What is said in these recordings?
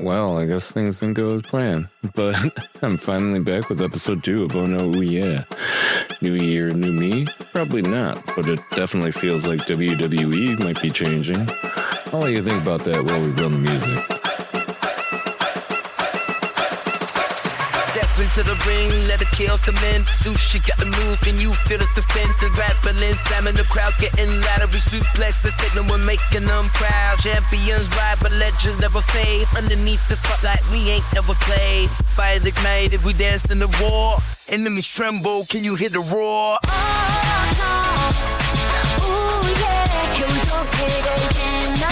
Well, I guess things didn't go as planned, but I'm finally back with episode 2 of Oh No, Ooh Yeah. New year, new me? Probably not, but it definitely feels like WWE might be changing. I'll let you think about that while we run the music. Into the ring, let the chaos commence. Sushi got the move, and you feel the suspense. And grappling, slamming the crowd, getting louder. We suplex the statement, we're making them proud. Champions ride, but legends never fade. Underneath the spotlight, we ain't never played. Fire ignited, we dance in the war. Enemies tremble, can you hear the roar? Oh no, ooh yeah, here we go, hit it again.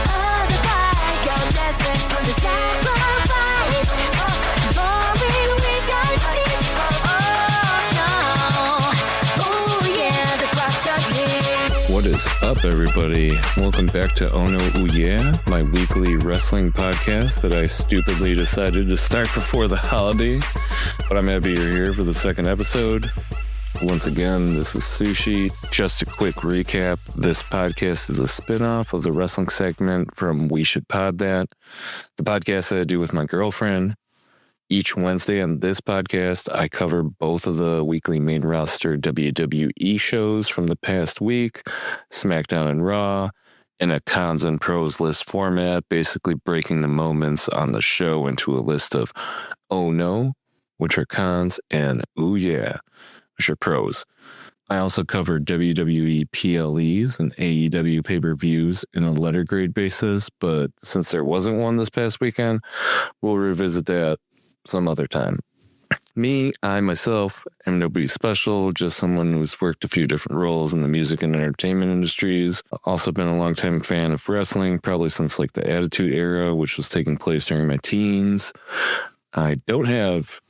Oh, the fight, go let's get from the sacrifice. What is up, everybody? Welcome back to Oh No Ooh Yeah, my weekly wrestling podcast that I stupidly decided to start before the holiday. But I'm happy you're here for the second episode. Once again, this is Sushi. Just a quick recap. This podcast is a spin-off of the wrestling segment from We Should Pod That, the podcast that I do with my girlfriend. Each Wednesday on this podcast, I cover both of the weekly main roster WWE shows from the past week, SmackDown and Raw, in a cons and pros list format, basically breaking the moments on the show into a list of oh no, which are cons, and ooh yeah, which are pros. I also cover WWE PLEs and AEW pay-per-views in a letter grade basis, but since there wasn't one this past weekend, we'll revisit that some other time. I myself am nobody special, just someone who's worked a few different roles in the music and entertainment industries. Also been a longtime fan of wrestling, probably since like the Attitude Era, which was taking place during my teens. I don't have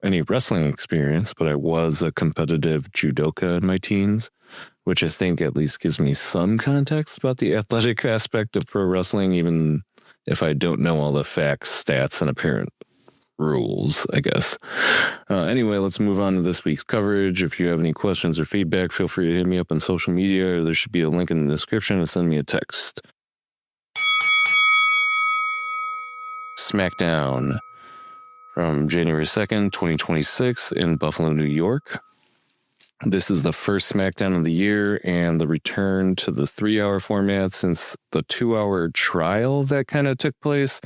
any wrestling experience, but I was a competitive judoka in my teens, which I think at least gives me some context about the athletic aspect of pro wrestling, even if I don't know all the facts, stats, and apparent rules, I guess. Anyway, let's move on to this week's coverage. If you have any questions or feedback, feel free to hit me up on social media, or there should be a link in the description to send me a text. SmackDown from January 2nd, 2026 in Buffalo, New York. This is the first SmackDown of the year and the return to the 3-hour format since the 2-hour trial that kind of took place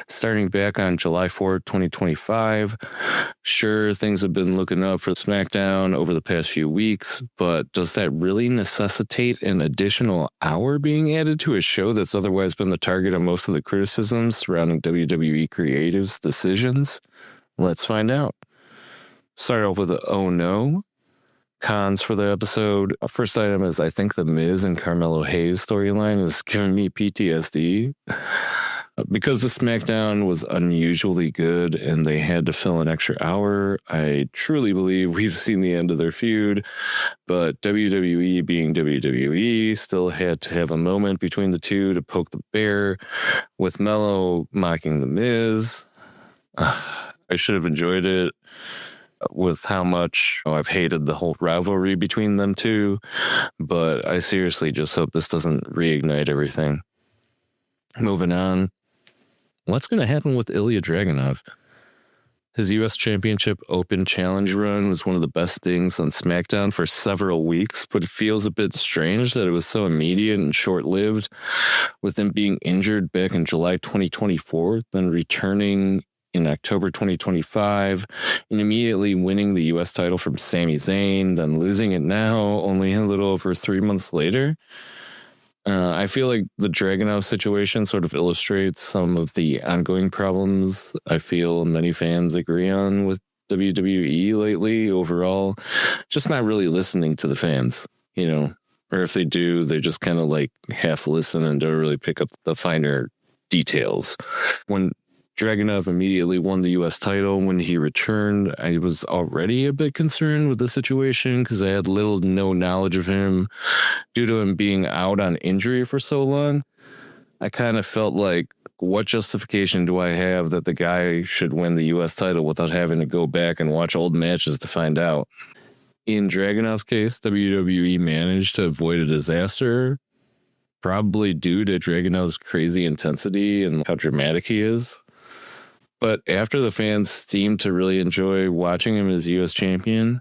starting back on July 4th, 2025. Sure, things have been looking up for SmackDown over the past few weeks, but does that really necessitate an additional hour being added to a show that's otherwise been the target of most of the criticisms surrounding WWE creatives' decisions? Let's find out. Start off with the oh no. Cons for the episode. First item is I think the Miz and Carmelo Hayes storyline is giving me PTSD. Because the SmackDown was unusually good and they had to fill an extra hour, I truly believe we've seen the end of their feud, but WWE being WWE still had to have a moment between the two to poke the bear, with Melo mocking the Miz. I should have enjoyed it with how much I've hated the whole rivalry between them two, but I seriously just hope this doesn't reignite everything. Moving on, what's going to happen with Ilya Dragunov? His U.S. Championship Open Challenge run was one of the best things on SmackDown for several weeks, but it feels a bit strange that it was so immediate and short-lived, with him being injured back in July 2024, then returning in October 2025 and immediately winning the U.S. title from Sami Zayn, then losing it now only a little over 3 months later. I feel like the Dragunov situation sort of illustrates some of the ongoing problems I feel many fans agree on with WWE lately overall. Just not really listening to the fans, or if they do, they just kind of like half listen and don't really pick up the finer details. When Dragunov immediately won the U.S. title when he returned, I was already a bit concerned with the situation because I had little to no knowledge of him due to him being out on injury for so long. I kind of felt like, what justification do I have that the guy should win the U.S. title without having to go back and watch old matches to find out? In Dragunov's case, WWE managed to avoid a disaster probably due to Dragunov's crazy intensity and how dramatic he is. But after the fans seem to really enjoy watching him as U.S. champion,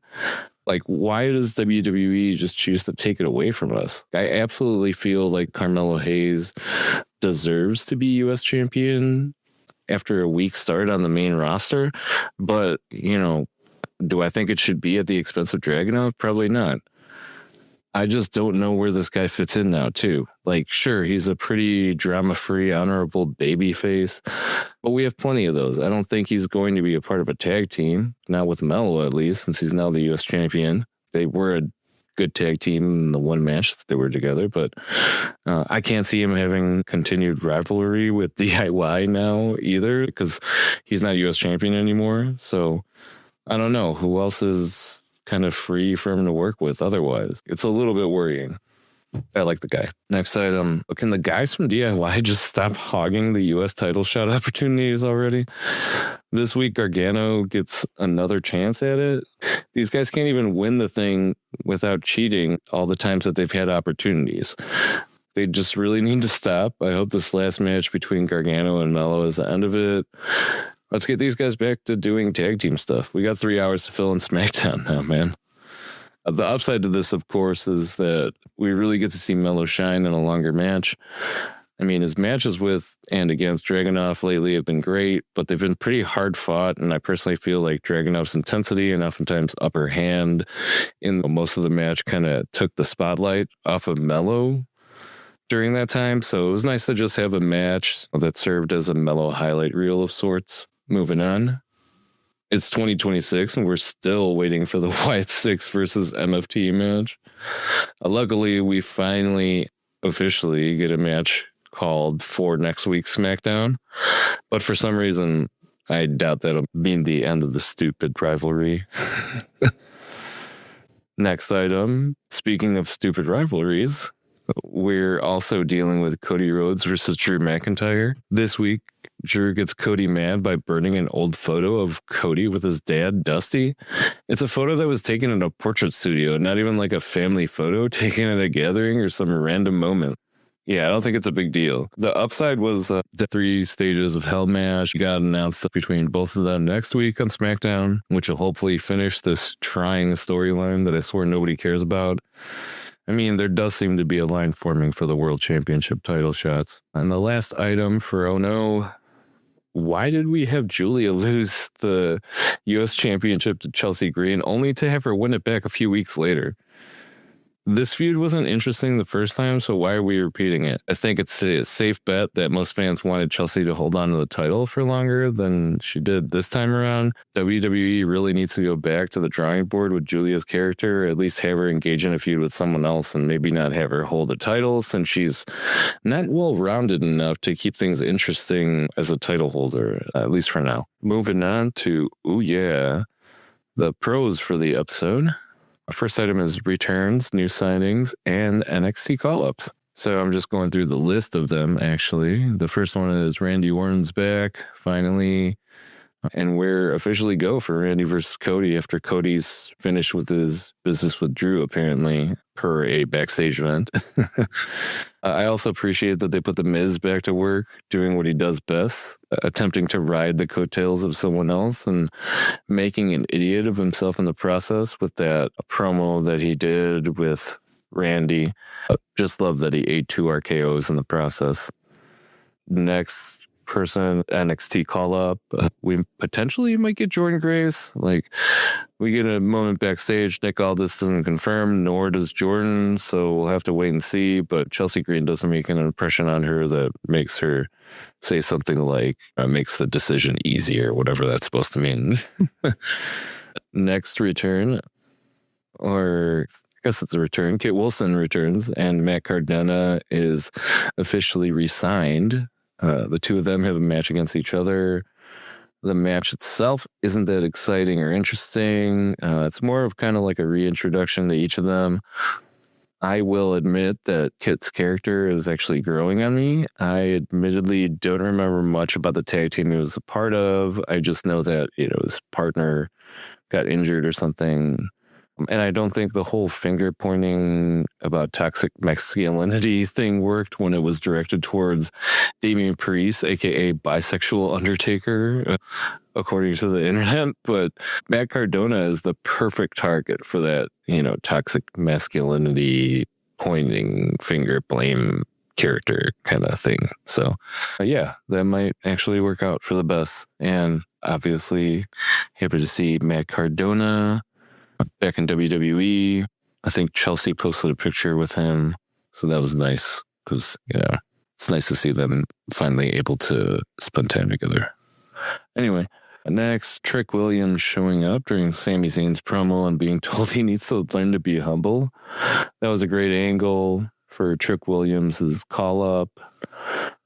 like, why does WWE just choose to take it away from us? I absolutely feel like Carmelo Hayes deserves to be U.S. champion after a weak start on the main roster. But, you know, do I think it should be at the expense of Dragunov? Probably not. I just don't know where this guy fits in now, too. Like, sure, he's a pretty drama-free, honorable baby face, but we have plenty of those. I don't think he's going to be a part of a tag team, not with Melo at least, since he's now the U.S. champion. They were a good tag team in the one match that they were together, but I can't see him having continued rivalry with DIY now either, because he's not U.S. champion anymore. So I don't know who else is kind of free for him to work with otherwise. It's a little bit worrying. I like the guy. Next item, can the guys from DIY just stop hogging the U.S. title shot opportunities already? This week, Gargano gets another chance at it. These guys can't even win the thing without cheating all the times that they've had opportunities. They just really need to stop. I hope this last match between Gargano and Melo is the end of it. Let's get these guys back to doing tag team stuff. We got 3 hours to fill in SmackDown now, man. The upside to this, of course, is that we really get to see Melo shine in a longer match. I mean, his matches with and against Dragunov lately have been great, but they've been pretty hard fought, and I personally feel like Dragunov's intensity and oftentimes upper hand in most of the match kind of took the spotlight off of Melo during that time. So it was nice to just have a match that served as a Melo highlight reel of sorts. Moving on. It's 2026 and we're still waiting for the White Six versus MFT match. Luckily, we finally officially get a match called for next week's SmackDown. But for some reason, I doubt that'll mean the end of the stupid rivalry. Next item, speaking of stupid rivalries, we're also dealing with Cody Rhodes versus Drew McIntyre. This week, Drew gets Cody mad by burning an old photo of Cody with his dad, Dusty. It's a photo that was taken in a portrait studio, not even like a family photo taken at a gathering or some random moment. Yeah, I don't think it's a big deal. The upside was the 3 stages of Hell match got announced between both of them next week on SmackDown, which will hopefully finish this trying storyline that I swear nobody cares about. I mean, there does seem to be a line forming for the World Championship title shots. And the last item for Oh No, why did we have Julia lose the U.S. Championship to Chelsea Green only to have her win it back a few weeks later? This feud wasn't interesting the first time, so why are we repeating it? I think it's a safe bet that most fans wanted Chelsea to hold on to the title for longer than she did this time around. WWE really needs to go back to the drawing board with Julia's character, or at least have her engage in a feud with someone else and maybe not have her hold the title since she's not well-rounded enough to keep things interesting as a title holder, at least for now. Moving on to, the pros for the episode. Our first item is returns, new signings, and NXT call-ups. So I'm just going through the list of them, actually. The first one is Randy Orton's back, finally. And we're officially go for Randy versus Cody after Cody's finished with his business with Drew, apparently, per a backstage event. I also appreciate that they put The Miz back to work, doing what he does best, attempting to ride the coattails of someone else and making an idiot of himself in the process with that promo that he did with Randy. Just love that he ate 2 RKOs in the process. Next person, NXT call up. We potentially might get Jordan Grace. Like, we get a moment backstage. Nick Aldis doesn't confirm, nor does Jordan, so we'll have to wait and see. But Chelsea Green doesn't make an impression on her that makes her say something like, makes the decision easier, whatever that's supposed to mean. Next return, or I guess it's a return. Kit Wilson returns, and Matt Cardona is officially re-signed. The two of them have a match against each other. The match itself isn't that exciting or interesting. It's more of kind of like a reintroduction to each of them. I will admit that Kit's character is actually growing on me. I admittedly don't remember much about the tag team he was a part of. I just know that, his partner got injured or something. And I don't think the whole finger pointing about toxic masculinity thing worked when it was directed towards Damian Priest, aka bisexual Undertaker, according to the internet. But Matt Cardona is the perfect target for that, toxic masculinity pointing finger blame character kind of thing. So yeah, that might actually work out for the best. And obviously happy to see Matt Cardona back in WWE. I think Chelsea posted a picture with him, so that was nice because it's nice to see them finally able to spend time together. Anyway, next, Trick Williams showing up during Sami Zayn's promo and being told he needs to learn to be humble. That was a great angle for Trick Williams' call up.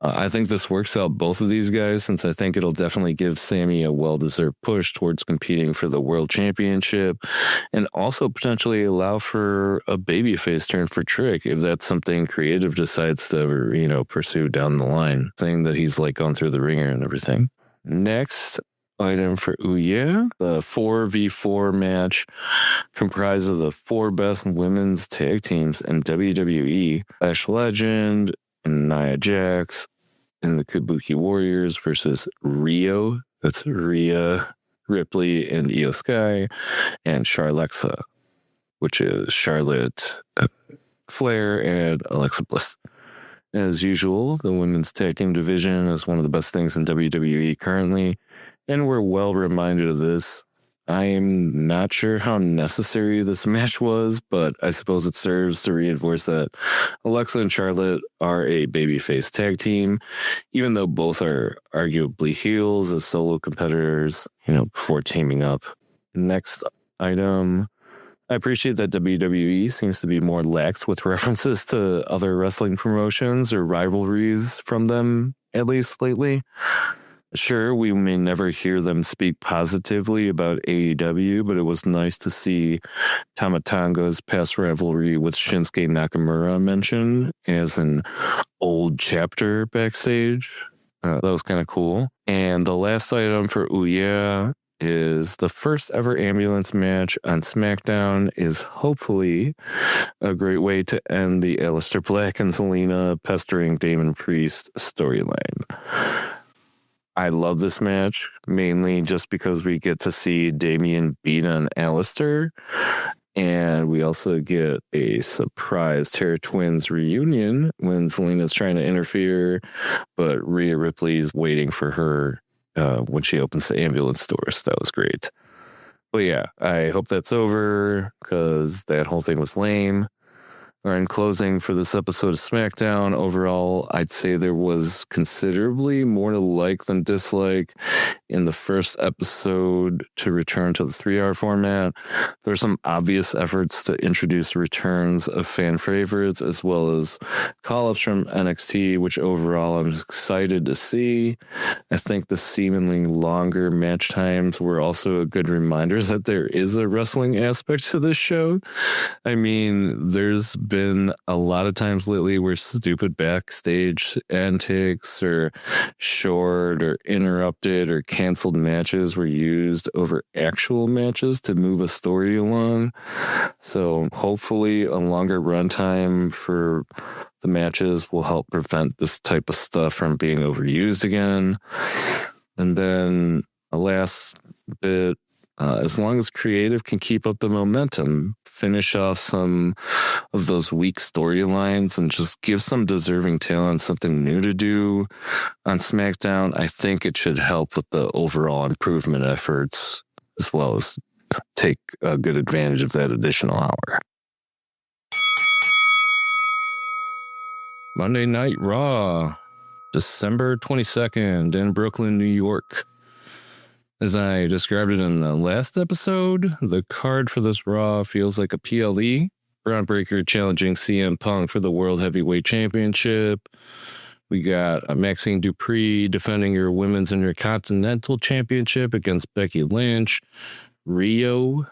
I think this works out both of these guys, since I think it'll definitely give Sammy a well-deserved push towards competing for the World Championship, and also potentially allow for a babyface turn for Trick if that's something creative decides to, pursue down the line, saying that he's like gone through the ringer and everything. Next item for Oookay, the 4v4 match comprised of the 4 best women's tag teams in WWE: Lash Legend and Nia Jax and the Kabuki Warriors versus Rio, that's Rhea Ripley and Io Sky, and Charlexa, which is Charlotte Flair and Alexa Bliss. As usual, the women's tag team division is one of the best things in WWE currently, and we're well reminded of this. I am not sure how necessary this match was, but I suppose it serves to reinforce that Alexa and Charlotte are a babyface tag team, even though both are arguably heels as solo competitors, before teaming up. Next item. I appreciate that WWE seems to be more lax with references to other wrestling promotions or rivalries from them, at least lately. Sure, we may never hear them speak positively about AEW, but it was nice to see Tama Tonga's past rivalry with Shinsuke Nakamura mentioned as an old chapter backstage. That was kind of cool. And the last item for Oookay is the first ever ambulance match on SmackDown is hopefully a great way to end the Aleister Black and Zelina pestering Damon Priest storyline. I love this match, mainly just because we get to see Damian beat on Aleister, and we also get a surprise Terror Twins reunion when Zelina's trying to interfere, but Rhea Ripley's waiting for her when she opens the ambulance doors. That was great. But yeah, I hope that's over because that whole thing was lame. Or in closing for this episode of SmackDown, overall, I'd say there was considerably more to like than dislike in the first episode to return to the 3-hour format. There were some obvious efforts to introduce returns of fan favorites as well as call-ups from NXT, which overall I'm excited to see. I think the seemingly longer match times were also a good reminder that there is a wrestling aspect to this show. I mean, there's been a lot of times lately where stupid backstage antics or short or interrupted or canceled matches were used over actual matches to move a story along. So hopefully a longer runtime for the matches will help prevent this type of stuff from being overused again. And then a last bit, as long as creative can keep up the momentum, finish off some of those weak storylines and just give some deserving talent something new to do on SmackDown, I think it should help with the overall improvement efforts as well as take a good advantage of that additional hour. Monday Night Raw, December 22nd in Brooklyn, New York. As I described it in the last episode, the card for this Raw feels like a PLE. Braun Breaker challenging CM Punk for the World Heavyweight Championship. We got Maxine Dupree defending her Women's Intercontinental Championship against Becky Lynch. Rio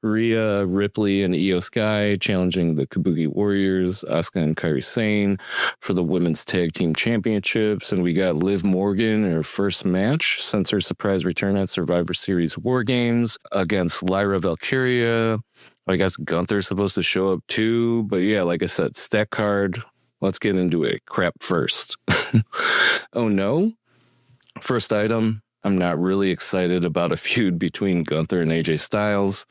Rhea Ripley and Io Sky challenging the Kabuki Warriors, Asuka and Kairi Sane for the women's tag team championships. And we got Liv Morgan in her first match since her surprise return at Survivor Series War Games against Lyra Valkyria. I guess Gunther's supposed to show up too. But yeah, like I said, stack card. Let's get into it. Crap first. Oh no. First item. I'm not really excited about a feud between Gunther and AJ Styles.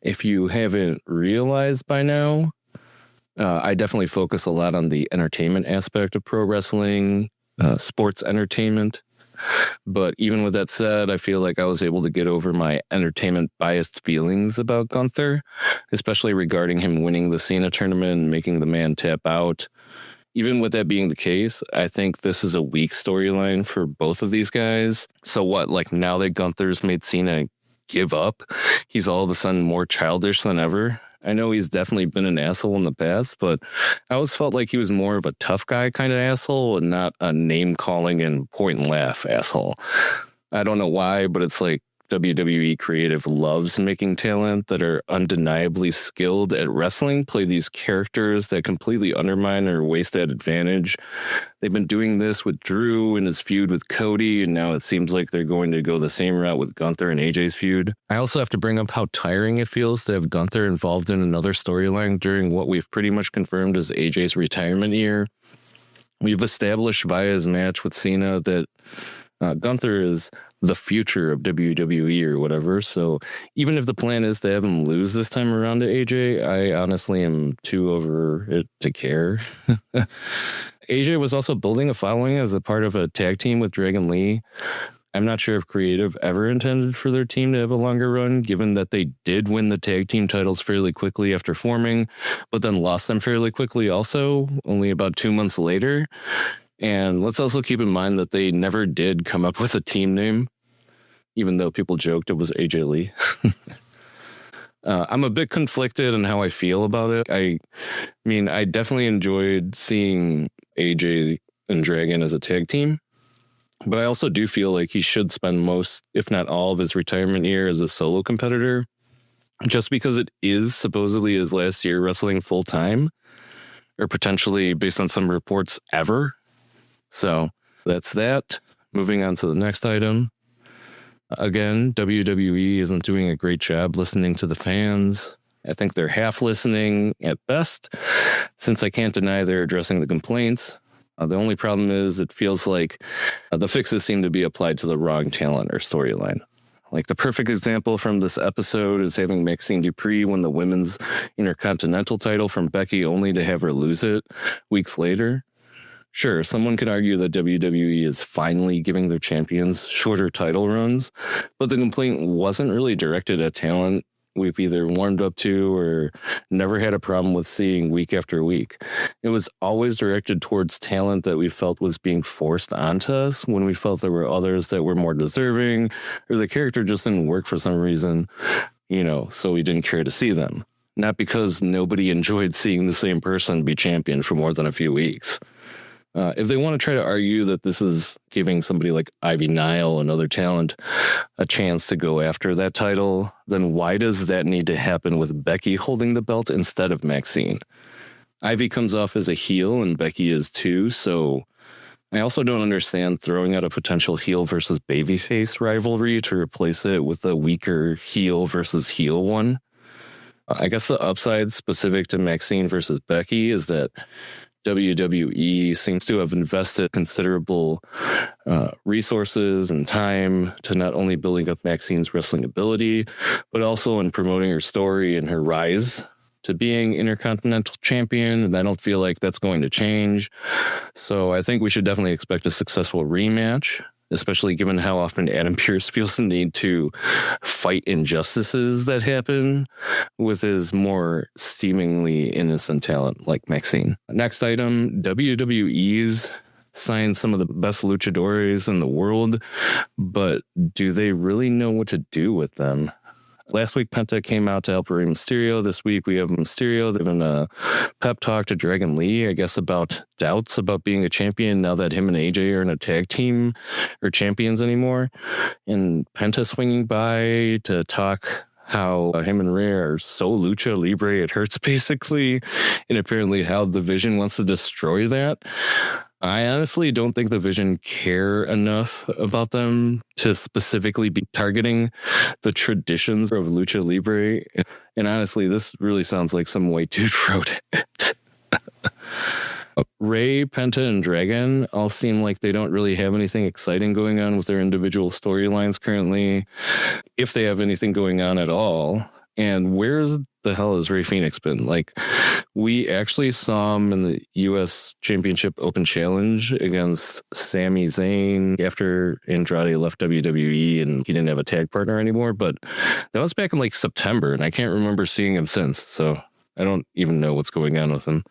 If you haven't realized by now, I definitely focus a lot on the entertainment aspect of pro wrestling, sports entertainment. But even with that said, I feel like I was able to get over my entertainment biased feelings about Gunther, especially regarding him winning the Cena tournament and making the man tap out. Even with that being the case, I think this is a weak storyline for both of these guys. So what, like now that Gunther's made Cena give up, he's all of a sudden more childish than ever? I know he's definitely been an asshole in the past, but I always felt like he was more of a tough guy kind of asshole and not a name-calling and point and laugh asshole. I don't know why, but it's like WWE creative loves making talent that are undeniably skilled at wrestling play these characters that completely undermine or waste that advantage. They've been doing this with Drew and his feud with Cody, and now it seems like they're going to go the same route with Gunther and AJ's feud. I also have to bring up how tiring it feels to have Gunther involved in another storyline during what we've pretty much confirmed as AJ's retirement year. We've established via his match with Cena that Gunther is the future of WWE or whatever. So even if the plan is to have him lose this time around to AJ, I honestly am too over it to care. AJ was also building a following as a part of a tag team with Dragon Lee. I'm not sure if creative ever intended for their team to have a longer run, given that they did win the tag team titles fairly quickly after forming, but then lost them fairly quickly also, only about 2 months later. And let's also keep in mind that they never did come up with a team name, even though people joked it was AJ Lee. I'm a bit conflicted in how I feel about it. I mean, I definitely enjoyed seeing AJ and Dragon as a tag team, but I also do feel like he should spend most, if not all, of his retirement year as a solo competitor, just because it is supposedly his last year wrestling full time, or potentially, based on some reports, ever. So that's that. Moving on to the next item. Again, WWE isn't doing a great job listening to the fans. I think they're half listening at best, since I can't deny they're addressing the complaints. The only problem is it feels like the fixes seem to be applied to the wrong talent or storyline. Like the perfect example from this episode is having Maxine Dupree win the women's Intercontinental title from Becky only to have her lose it weeks later. Sure, someone could argue that WWE is finally giving their champions shorter title runs, but the complaint wasn't really directed at talent we've either warmed up to or never had a problem with seeing week after week. It was always directed towards talent that we felt was being forced onto us when we felt there were others that were more deserving, or the character just didn't work for some reason, so we didn't care to see them. Not because nobody enjoyed seeing the same person be champion for more than a few weeks. If they want to try to argue that this is giving somebody like Ivy Nile and other talent a chance to go after that title, then why does that need to happen with Becky holding the belt instead of Maxine? Ivy comes off as a heel and Becky is too, so I also don't understand throwing out a potential heel versus babyface rivalry to replace it with a weaker heel versus heel one. I guess the upside specific to Maxine versus Becky is that WWE seems to have invested considerable resources and time to not only building up Maxine's wrestling ability, but also in promoting her story and her rise to being Intercontinental Champion. And I don't feel like that's going to change. So I think we should definitely expect a successful rematch, especially given how often Adam Pearce feels the need to fight injustices that happen with his more seemingly innocent talent like Maxine. Next item, WWE's signed some of the best luchadores in the world, but do they really know what to do with them? Last week, Penta came out to help Rey Mysterio. This week, we have Mysterio giving a pep talk to Dragon Lee, I guess, about doubts about being a champion now that him and AJ are in a tag team or champions anymore. And Penta swinging by to talk how him and Rhea are so lucha libre it hurts, basically, and apparently how the Vision wants to destroy that. I honestly don't think the Vision care enough about them to specifically be targeting the traditions of lucha libre. And honestly, this really sounds like some white dude wrote it. Ray, Penta, and Dragon all seem like they don't really have anything exciting going on with their individual storylines currently, if they have anything going on at all. And where the hell has Rey Fenix been? Like, we actually saw him in the U.S. Championship Open Challenge against Sami Zayn after Andrade left WWE and he didn't have a tag partner anymore. But that was back in like September, and I can't remember seeing him since. So I don't even know what's going on with him.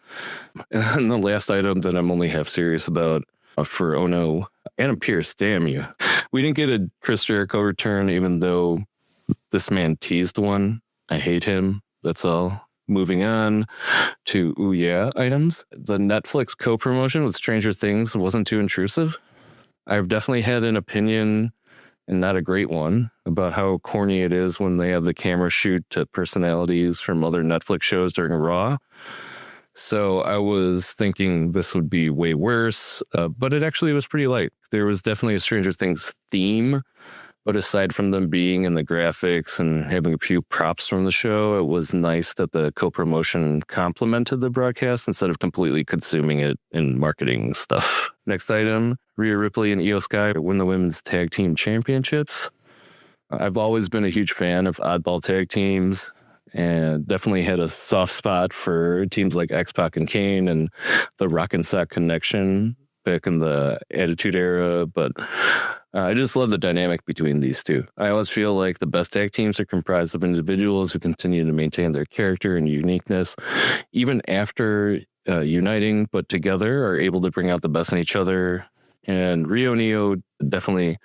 And the last item that I'm only half serious about for Ono, Adam Pearce, damn you. We didn't get a Chris Jericho return, even though this man teased one. I hate him. That's all. Moving on to Ooh Yeah items. The Netflix co-promotion with Stranger Things wasn't too intrusive. I've definitely had an opinion, and not a great one, about how corny it is when they have the camera shoot to personalities from other Netflix shows during Raw. So I was thinking this would be way worse, but it actually was pretty light. There was definitely a Stranger Things theme, but aside from them being in the graphics and having a few props from the show, it was nice that the co-promotion complemented the broadcast instead of completely consuming it in marketing stuff. Next item, Rhea Ripley and Io Sky win the Women's Tag Team Championships. I've always been a huge fan of oddball tag teams and definitely had a soft spot for teams like X-Pac and Kane and the Rock and Sock Connection back in the Attitude Era, but I just love the dynamic between these two. I always feel like the best tag teams are comprised of individuals who continue to maintain their character and uniqueness, even after uniting, but together are able to bring out the best in each other. And Rio and Io definitely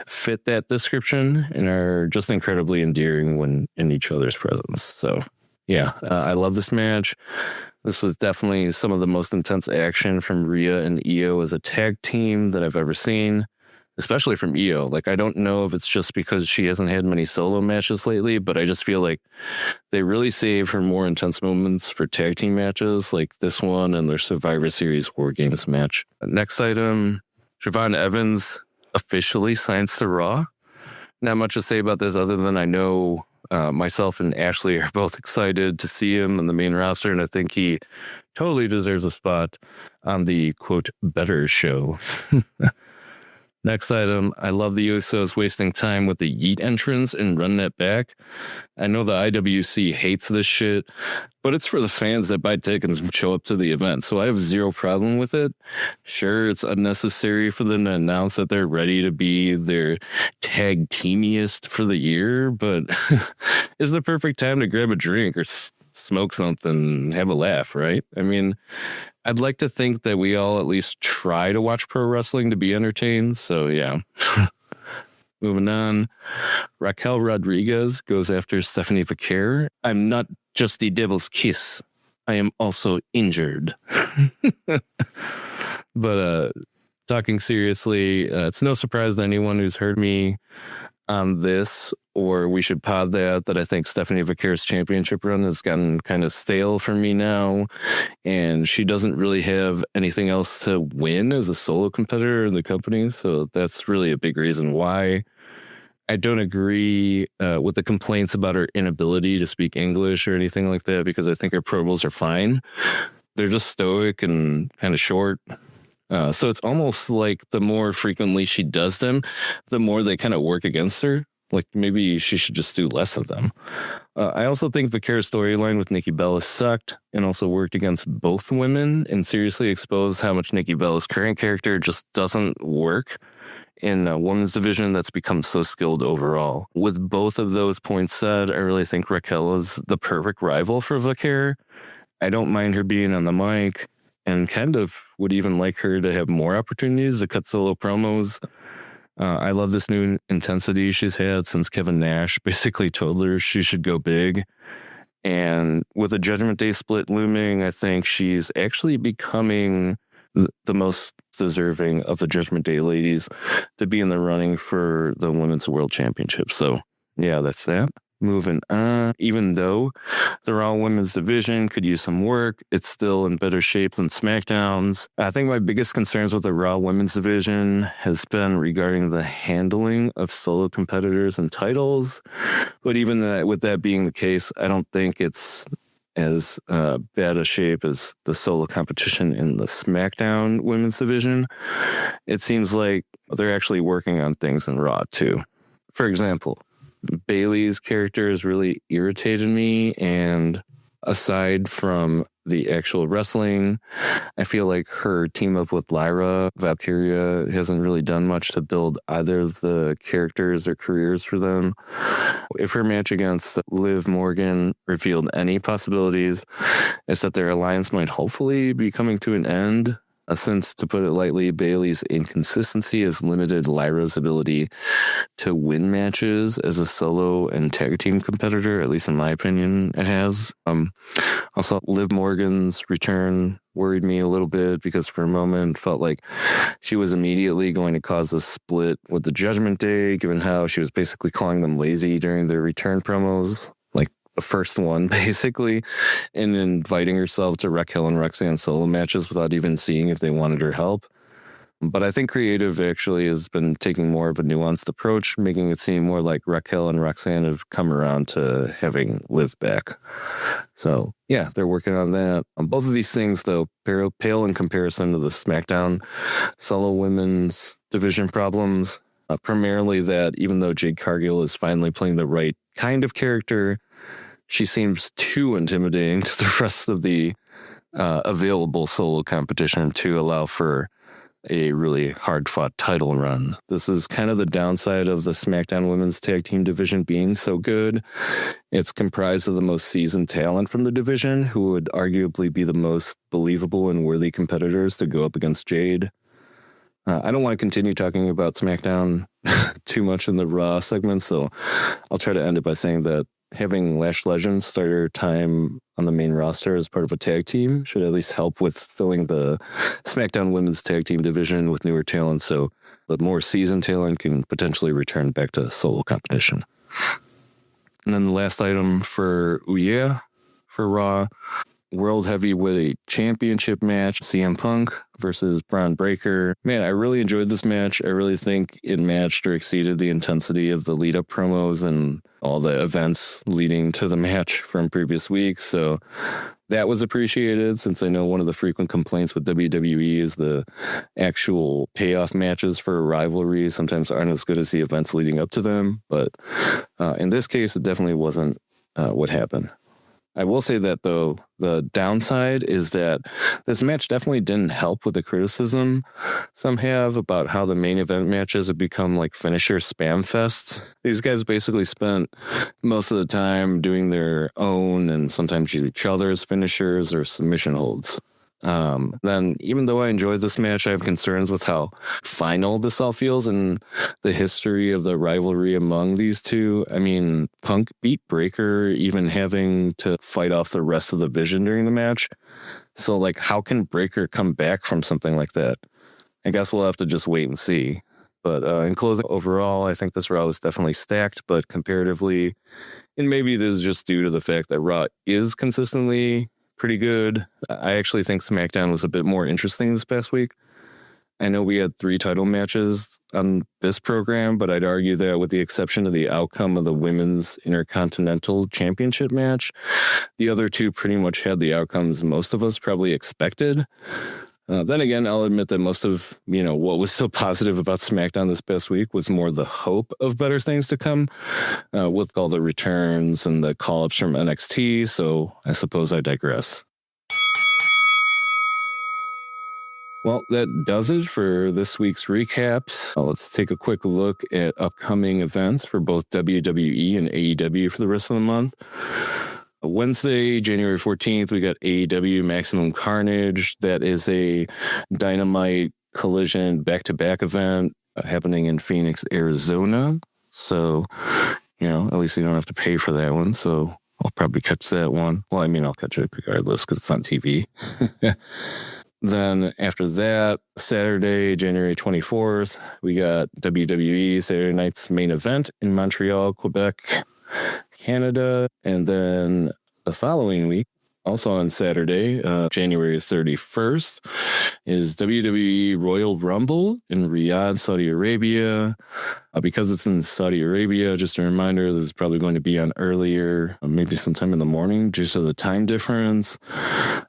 fit that description and are just incredibly endearing when in each other's presence. So yeah, I love this match. This was definitely some of the most intense action from Rhea and Io as a tag team that I've ever seen, especially from Io. Like, I don't know if it's just because she hasn't had many solo matches lately, but I just feel like they really save her more intense moments for tag team matches like this one and their Survivor Series War Games match. Next item, Siobhan Evans officially signs to Raw. Not much to say about this other than I know myself and Ashley are both excited to see him in the main roster, and I think he totally deserves a spot on the, quote, better show. Next item, I love the Usos wasting time with the Yeet entrance and running it back. I know the IWC hates this shit, but it's for the fans that buy tickets and show up to the event, so I have zero problem with it. Sure, it's unnecessary for them to announce that they're ready to be their tag teamiest for the year, but it's the perfect time to grab a drink or smoke something and have a laugh, right? I mean, I'd like to think that we all at least try to watch pro wrestling to be entertained. So, yeah. Moving on. Raquel Rodriguez goes after Stephanie Vaquer. I'm not just the devil's kiss. I am also injured. But talking seriously, it's no surprise to anyone who's heard me on this, or we should pod that I think Stephanie Vaquer's championship run has gotten kind of stale for me now, and she doesn't really have anything else to win as a solo competitor in the company, so that's really a big reason why. I don't agree with the complaints about her inability to speak English or anything like that, because I think her promos are fine. They're just stoic and kind of short. So it's almost like the more frequently she does them, the more they kind of work against her. Like, maybe she should just do less of them. I also think Vaquer's storyline with Nikki Bella sucked and also worked against both women and seriously exposed how much Nikki Bella's current character just doesn't work in a women's division that's become so skilled overall. With both of those points said, I really think Raquel is the perfect rival for Vaquer. I don't mind her being on the mic, and kind of would even like her to have more opportunities to cut solo promos. I love this new intensity she's had since Kevin Nash basically told her she should go big. And with a Judgment Day split looming, I think she's actually becoming the most deserving of the Judgment Day ladies to be in the running for the Women's World Championship. So, yeah, that's that. Moving on, even though the Raw Women's Division could use some work, it's still in better shape than SmackDown's. I think my biggest concerns with the Raw Women's Division has been regarding the handling of solo competitors and titles. But even with that being the case, I don't think it's as bad a shape as the solo competition in the SmackDown Women's Division. It seems like they're actually working on things in Raw too. For example, Bayley's character has really irritated me, and aside from the actual wrestling, I feel like her team up with Lyra Valkyria hasn't really done much to build either of the characters or careers for them. If her match against Liv Morgan revealed any possibilities, it's that their alliance might hopefully be coming to an end. Since, to put it lightly, Bayley's inconsistency has limited Lyra's ability to win matches as a solo and tag team competitor, at least in my opinion, it has. Also, Liv Morgan's return worried me a little bit because for a moment felt like she was immediately going to cause a split with the Judgment Day, given how she was basically calling them lazy during their return promos. The first one, basically, and inviting herself to Raquel and Roxanne solo matches without even seeing if they wanted her help. But I think creative actually has been taking more of a nuanced approach, making it seem more like Raquel and Roxanne have come around to having Liv back. So, yeah, they're working on that. Both of these things, though, pale in comparison to the SmackDown solo women's division problems. Primarily that even though Jade Cargill is finally playing the right kind of character, she seems too intimidating to the rest of the available solo competition to allow for a really hard-fought title run. This is kind of the downside of the SmackDown Women's Tag Team division being so good. It's comprised of the most seasoned talent from the division, who would arguably be the most believable and worthy competitors to go up against Jade. I don't want to continue talking about SmackDown too much in the Raw segment, so I'll try to end it by saying that having Lash Legends start their time on the main roster as part of a tag team should at least help with filling the SmackDown Women's Tag Team division with newer talent, so the more seasoned talent can potentially return back to solo competition. And then the last item for Oookay for Raw, World Heavyweight Championship match, CM Punk versus Bron Breakker. Man, I really enjoyed this match. I really think it matched or exceeded the intensity of the lead-up promos and all the events leading to the match from previous weeks. So that was appreciated, since I know one of the frequent complaints with WWE is the actual payoff matches for a rivalry sometimes aren't as good as the events leading up to them. But in this case, it definitely wasn't what happened. I will say that, though, the downside is that this match definitely didn't help with the criticism some have about how the main event matches have become like finisher spam fests. These guys basically spent most of the time doing their own and sometimes each other's finishers or submission holds. Then, even though I enjoyed this match, I have concerns with how final this all feels and the history of the rivalry among these two. I mean, Punk beat Breakker, even having to fight off the rest of the Vision during the match. So, like, how can Breakker come back from something like that? I guess we'll have to just wait and see. But in closing, overall, I think this Raw is definitely stacked, but comparatively, and maybe it is just due to the fact that Raw is consistently pretty good. I actually think SmackDown was a bit more interesting this past week. I know we had 3 title matches on this program, but I'd argue that with the exception of the outcome of the Women's Intercontinental Championship match, the other 2 pretty much had the outcomes most of us probably expected. Then again, I'll admit that most of, what was so positive about SmackDown this past week was more the hope of better things to come with all the returns and the call-ups from NXT, so I suppose I digress. Well, that does it for this week's recaps. Let's take a quick look at upcoming events for both WWE and AEW for the rest of the month. Wednesday, January 14th, we got AEW Maximum Carnage. That is a Dynamite Collision back-to-back event happening in Phoenix, Arizona. So, at least you don't have to pay for that one. So I'll probably catch that one. Well, I'll catch it regardless because it's on TV. Then after that, Saturday, January 24th, we got WWE Saturday Night's Main Event in Montreal, Quebec. Canada. And then the following week, also on Saturday, January 31st, is WWE Royal Rumble in Riyadh, Saudi Arabia. Because it's in Saudi Arabia, just a reminder, this is probably going to be on earlier, maybe sometime in the morning, due to the time difference.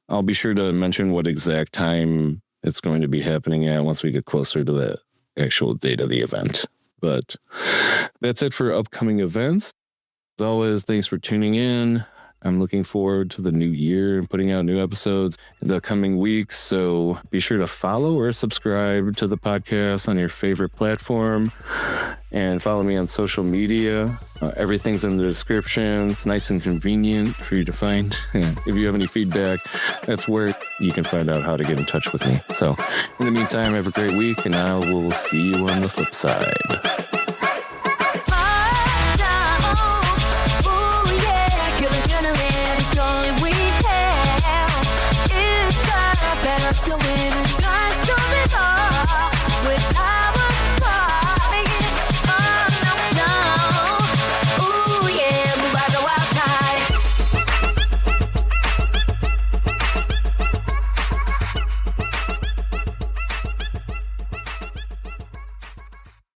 I'll be sure to mention what exact time it's going to be happening at once we get closer to the actual date of the event. But that's it for upcoming events. As always, thanks for tuning in. I'm looking forward to the new year and putting out new episodes in the coming weeks. So be sure to follow or subscribe to the podcast on your favorite platform and follow me on social media. Everything's in the description. It's nice and convenient for you to find. If you have any feedback, that's where you can find out how to get in touch with me. So in the meantime, have a great week, and I will see you on the flip side. To win.